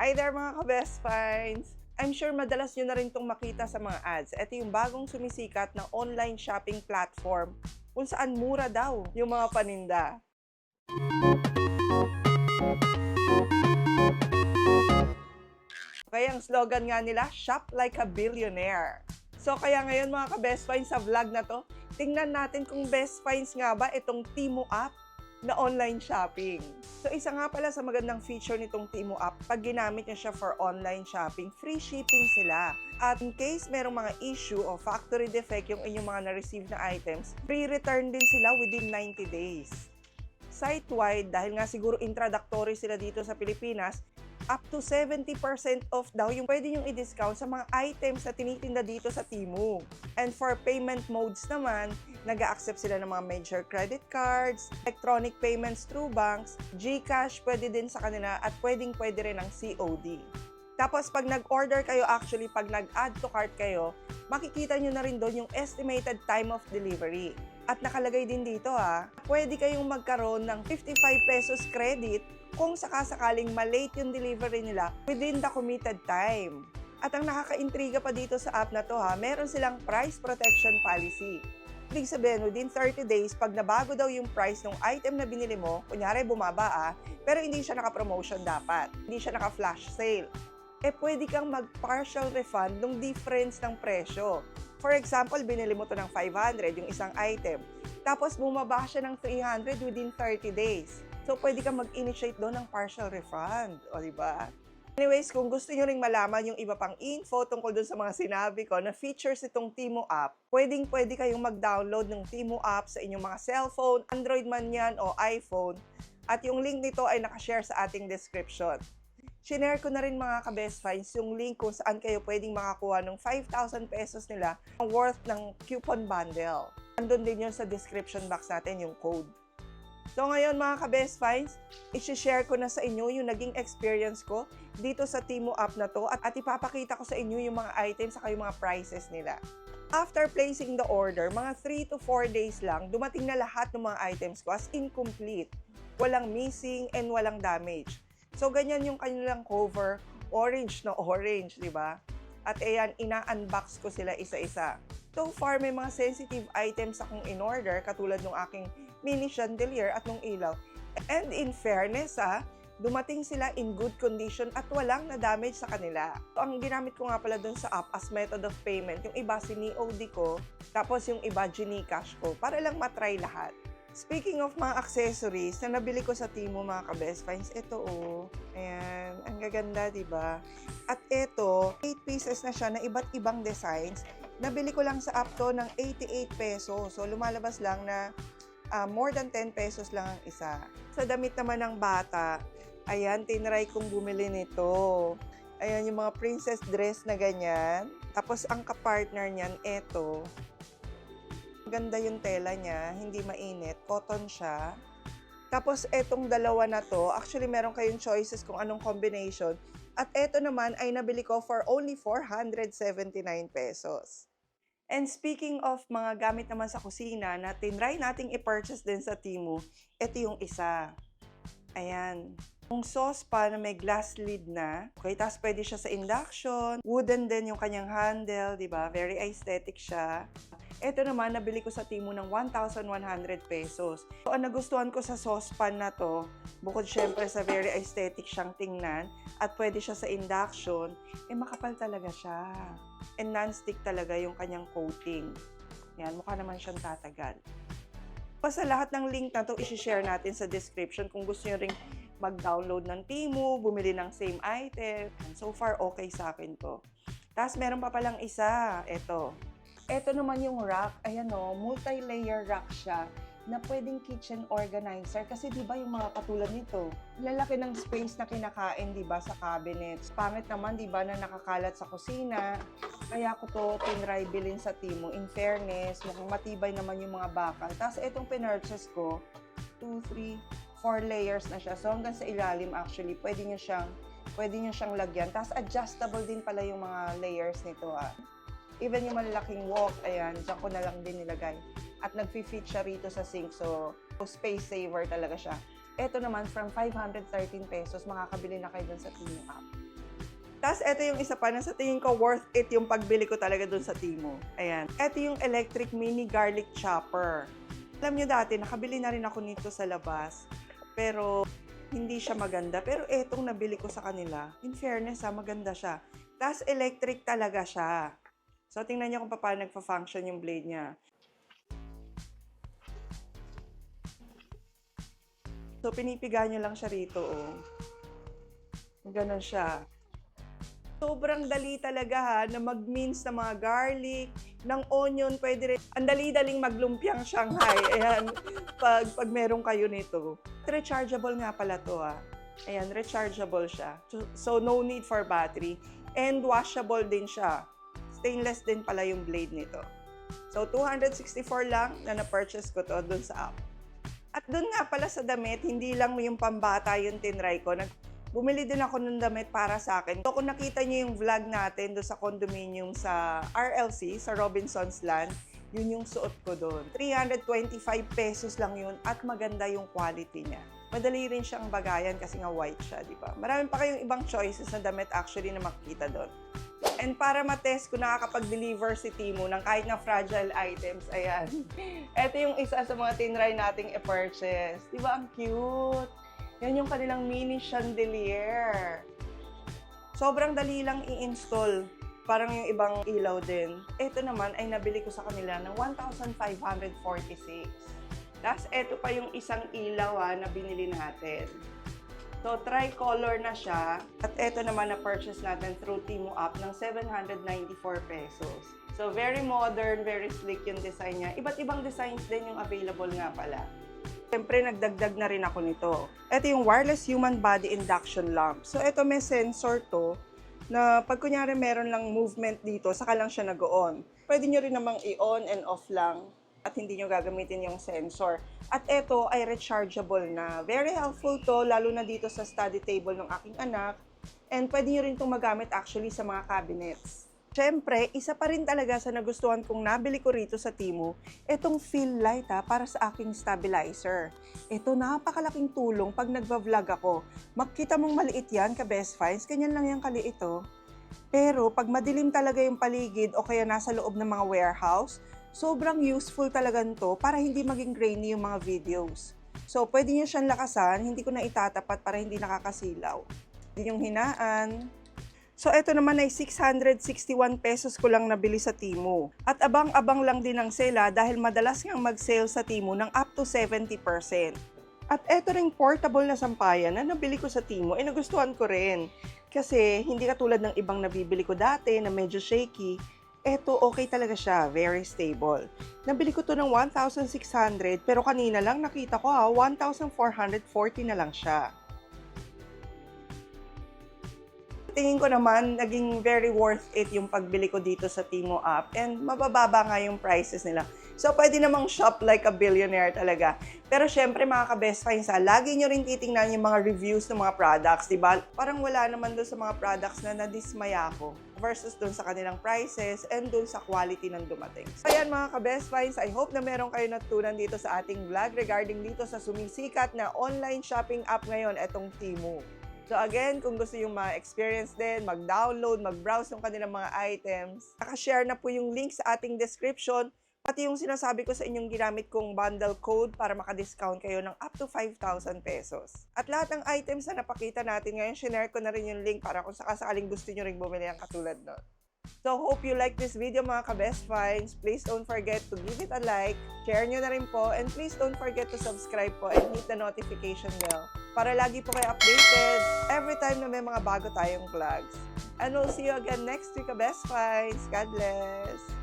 Hi there mga ka-best finds! I'm sure madalas nyo na rin itong makita sa mga ads. Ito yung bagong sumisikat na online shopping platform kung saan mura daw yung mga paninda. Kaya ang slogan nga nila, shop like a billionaire. So kaya ngayon mga ka-best finds sa vlog na to, tingnan natin kung best finds nga ba itong Temu app na online shopping. So isa nga pala sa magandang feature nitong Temu app, pag ginamit niya siya for online shopping, free shipping sila. At in case merong mga issue o factory defect yung inyong mga na-receive na items, free return din sila within 90 days. Site-wide, dahil nga siguro introductory sila dito sa Pilipinas, up to 70% off daw yung pwede yung i-discount sa mga items na tinitinda dito sa Temu. And for payment modes naman, nag-a-accept sila ng mga major credit cards, electronic payments through banks, GCash pwede din sa kanila at pwede rin ang COD. Tapos pag nag-order kayo, actually pag nag-add to cart kayo, makikita nyo na rin doon yung estimated time of delivery. At nakalagay din dito pwede kayong magkaroon ng 55 pesos credit kung sakasakaling malate yung delivery nila within the committed time. At ang nakaka-intriga pa dito sa app na to meron silang price protection policy. Ibig sabihin, within 30 days, pag nabago daw yung price ng item na binili mo, kunyari bumaba pero hindi siya naka-promotion dapat, hindi siya naka-flash sale, pwede kang mag-partial refund ng difference ng presyo. For example, binili mo to ng 500 yung isang item, tapos bumaba siya ng 300 within 30 days. So, pwede kang mag-initiate doon ng partial refund. O, diba? Anyways, kung gusto nyo ring malaman yung iba pang info tungkol doon sa mga sinabi ko na features itong Temu app, pwede kayong mag-download ng Temu app sa inyong mga cellphone, Android man yan o iPhone. At yung link nito ay nakashare sa ating description. Shinare ko na rin mga ka-best finds yung link kung saan kayo pwedeng makakuha ng 5,000 pesos nila ang worth ng coupon bundle. Andun din yun sa description box natin yung code. So ngayon mga ka-best finds, i-share ko na sa inyo yung naging experience ko dito sa Temu app na to at ipapakita ko sa inyo yung mga items at yung mga prices nila. After placing the order, mga 3 to 4 days lang, dumating na lahat ng mga items ko as incomplete. Walang missing and walang damage. So, ganyan yung kanilang cover, orange na orange, di ba? At ayan, ina-unbox ko sila isa-isa. So far, may mga sensitive items akong in-order, katulad ng aking mini chandelier at ng ilaw. And in fairness, dumating sila in good condition at walang na-damage sa kanila. So, ang ginamit ko nga pala dun sa app as method of payment, yung iba COD ko, tapos yung iba GCash ko, para lang matry lahat. Speaking of mga accessories na nabili ko sa Temu mga ka-best finds, ito ayan, ang gaganda, diba? At ito, 8 pieces na siya na iba't ibang designs. Nabili ko lang sa app to ng 88 pesos. So, lumalabas lang na more than 10 pesos lang ang isa. Sa damit naman ng bata, ayan, tinry kong bumili nito. Ayan, yung mga princess dress na ganyan. Tapos, ang kapartner niyan, ito. Ganda yung tela niya, hindi mainit, cotton siya. Tapos etong dalawa na to, actually meron kayong choices kung anong combination. At eto naman ay nabili ko for only 479 pesos. And speaking of mga gamit naman sa kusina na tinry nating i-purchase din sa Temu, ito yung isa. Ayan. Yung saucepan na may glass lid na. Okay, tapos pwede siya sa induction. Wooden din yung kanyang handle, di ba? Very aesthetic siya. Ito naman, nabili ko sa Temu ng 1,100 pesos. So, ang nagustuhan ko sa saucepan na to, bukod syempre sa very aesthetic siyang tingnan, at pwede siya sa induction, makapal talaga siya. And non-stick talaga yung kanyang coating. Yan, mukha naman siyang tatagal. Sa lahat ng link na to, isi-share natin sa description kung gusto nyo ring mag-download ng Temu, bumili ng same item. And so far, okay sa akin to. Tapos, meron pa palang isa. Ito naman yung rack. Ayan multi-layer rack siya na pwedeng kitchen organizer. Kasi di ba yung mga katulad nito, lalaki ng space na kinakain, di ba, sa cabinets. Pangit naman, di ba, na nakakalat sa kusina. Kaya ko to tinry bilhin sa Temu. In fairness, mukhang matibay naman yung mga bakal. Tapos itong pinurchase ko, 2, 3, 4 layers na siya. So hanggang sa ilalim actually, pwede nyo siyang lagyan. Tapos adjustable din pala yung mga layers nito Even yung malalaking wok, ayan, dyan ko na lang din nilagay. At nag-fit siya rito sa sink, so space saver talaga siya. Ito naman, from 513 pesos, makakabili na kayo dun sa Temu app. Tapos, ito yung isa pa na sa tingin ko worth it yung pagbili ko talaga dun sa Temu. Ayan. Ito yung electric mini garlic chopper. Alam nyo dati, nakabili na rin ako nito sa labas. Pero, hindi siya maganda. Pero etong nabili ko sa kanila, in fairness maganda siya. Tapos, electric talaga siya. So, tingnan nyo kung paano nagpa-function yung blade niya. So, pinipiga nyo lang siya rito, oh. Ganon siya. Sobrang dali talaga na mag-mince ng mga garlic, ng onion, pwede rin. Ang dali-daling maglumpiang Shanghai. Ayan, pag meron kayo nito. Rechargeable nga pala to, Ayan, rechargeable siya. So, no need for battery. And washable din siya. Stainless din pala yung blade nito. So, 264 lang na na-purchase ko to dun sa app. At dun nga pala sa damit, hindi lang yung pambata yung tinry ko. Bumili din ako ng damit para sa akin. So, kung nakita niyo yung vlog natin doon sa condominium sa RLC, sa Robinson's Land, yun yung suot ko doon. 325 pesos lang yun at maganda yung quality niya. Madali rin siyang bagayan kasi nga white siya, di ba? Marami pa kayong ibang choices na damit actually na makikita doon. And para matest kung nakakapag-deliver si Temu ng kahit na fragile items, ayan. Ito yung isa sa mga tinry nating i-purchase. Di ba? Ang cute! Yan yung kanilang mini chandelier. Sobrang dali lang i-install. Parang yung ibang ilaw din. Ito naman ay nabili ko sa kanila ng 1,546. Tapos ito pa yung isang ilaw na binili natin. So, tricolor na siya. At ito naman na-purchase natin through Temu app ng 794 pesos. So, very modern, very sleek yung design niya. Iba't ibang designs din yung available nga pala. Siyempre, nagdagdag na rin ako nito. Ito yung wireless human body induction lamp. So, ito may sensor to na pag kunyari meron lang movement dito, saka lang siya nag-on. Pwede nyo rin namang i-on and off lang at hindi nyo gagamitin yung sensor. At ito ay rechargeable na. Very helpful to, lalo na dito sa study table ng aking anak. And pwede nyo rin itong magamit actually sa mga cabinets. Siyempre, isa pa rin talaga sa nagustuhan kong nabili ko rito sa Temu, itong fill light para sa aking stabilizer. Ito, napakalaking tulong pag nagva-vlog ako. Makita mong maliit yan, ka-best finds, ganyan lang yung kaliit ito. Pero pag madilim talaga yung paligid o kaya nasa loob ng mga warehouse, sobrang useful talaga nito para hindi maging grainy yung mga videos. So, pwede nyo siyang lakasan, hindi ko na itatapat para hindi nakakasilaw. Hindi yung hinaan. So, ito naman ay 661 pesos ko lang nabili sa Temu. At abang-abang lang din ang sale dahil madalas ngang mag-sale sa Temu ng up to 70%. At ito ring portable na sampayan na nabili ko sa Temu, nagustuhan ko rin. Kasi hindi katulad ng ibang nabibili ko dati na medyo shaky, ito okay talaga siya, very stable. Nabili ko to ng 1,600 pero kanina lang nakita ko 1,440 na lang siya. Tingin ko naman, naging very worth it yung pagbili ko dito sa Temu app and mabababa nga yung prices nila. So, pwede namang shop like a billionaire talaga. Pero syempre mga ka-best finds, lagi nyo rin titingnan yung mga reviews ng mga products, diba? Parang wala naman doon sa mga products na nadismaya ako versus doon sa kanilang prices and doon sa quality ng dumating. So, ayan mga ka-best finds, I hope na meron kayo natutunan dito sa ating vlog regarding dito sa sumisikat na online shopping app ngayon, etong Temu. So again, kung gusto yung ma-experience din, mag-download, mag-browse ng kanilang mga items, nakashare na po yung link sa ating description, pati yung sinasabi ko sa inyong ginamit kong bundle code para maka-discount kayo ng up to 5,000 pesos. At lahat ng items na napakita natin ngayon, share ko na rin yung link para kung sakasakaling gusto nyo rin bumili ang katulad nun. So hope you like this video mga ka-best finds. Please don't forget to give it a like, share nyo na rin po, and please don't forget to subscribe po and hit the notification bell para lagi po kayo updated every time na may mga bago tayong vlogs. And we'll see you again next week, ka-best finds. God bless!